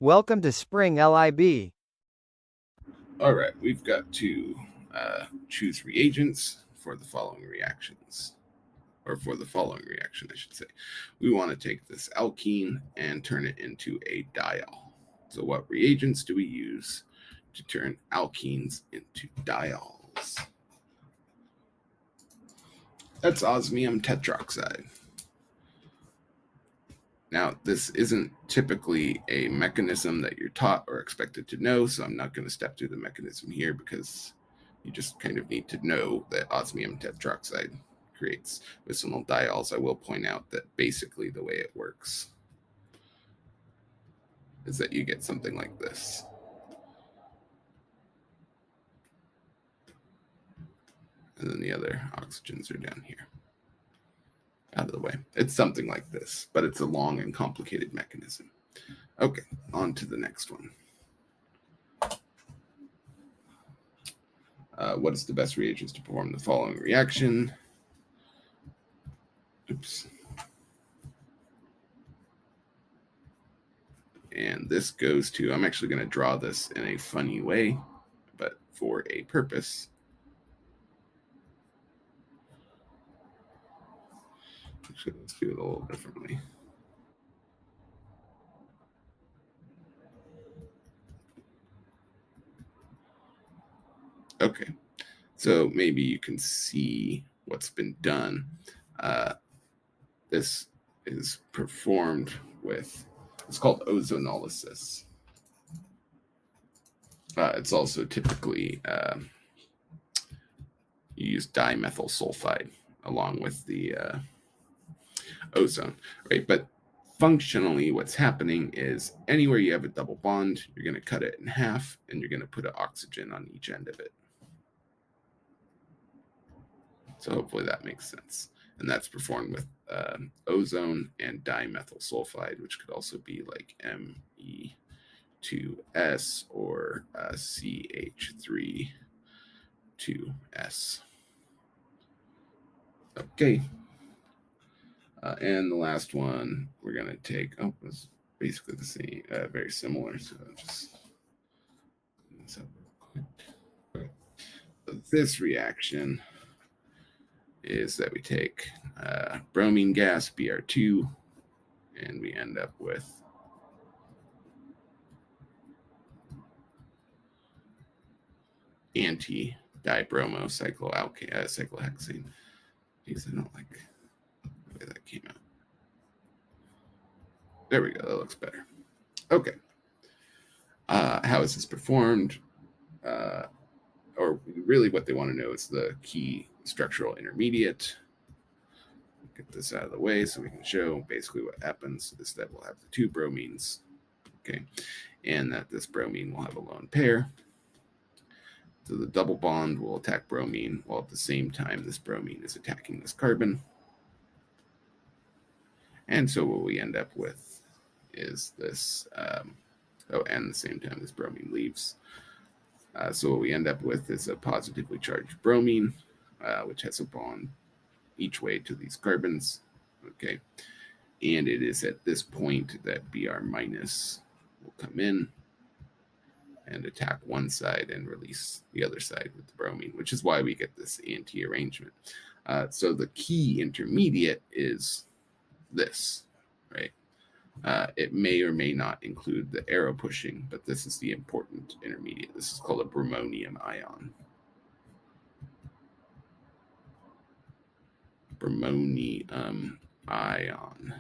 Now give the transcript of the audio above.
Welcome to springlib. All right, we've got to choose reagents for the following reactions, or for the following reaction, I should say. We want to take this alkene and turn it into a diol. So what reagents do we use to turn alkenes into diols? That's osmium tetroxide. Now, this isn't typically a mechanism that you're taught or expected to know, so I'm not going to step through the mechanism here because you just kind of need to know that osmium tetroxide creates vicinal diols. I will point out that basically the way it works is that you get something like this. And then the other oxygens are down here. Out of the way. It's something like this, but it's a long and complicated mechanism. Okay, on to the next one. What is the best reagents to perform the following reaction? Oops. And this goes to, I'm actually going to draw this in a funny way, but for a purpose. Actually, let's do it a little differently. Okay, so maybe you can see what's been done. This is performed with, it's called ozonolysis. It's also typically you use dimethyl sulfide along with the ozone, right? But functionally, what's happening is anywhere you have a double bond, you're going to cut it in half, and you're going to put an oxygen on each end of it. So hopefully that makes sense. And that's performed with ozone and dimethyl sulfide, which could also be like Me2S or CH3-2S. Okay. And the last one we're going to take, it's basically the same, very similar. So just let's have a quick. So this reaction is that we take bromine gas, Br2, and we end up with anti-dibromocyclohexane. Geez, I don't like the way that came out. There we go. That looks better. Okay. How is this performed? Or really what they want to know is the key structural intermediate. Get this out of the way so we can show basically what happens is that we'll have the two bromines, okay, and that this bromine will have a lone pair. So the double bond will attack bromine while at the same time this bromine is attacking this carbon. And so what we end up with is this, and at the same time this bromine leaves. So what we end up with is a positively charged bromine, which has a bond each way to these carbons, okay? And it is at this point that Br minus will come in and attack one side and release the other side with the bromine, which is why we get this anti-arrangement. So the key intermediate is this, right? It may or may not include the arrow pushing, but this is the important intermediate. This is called a bromonium ion. Bromonium ion.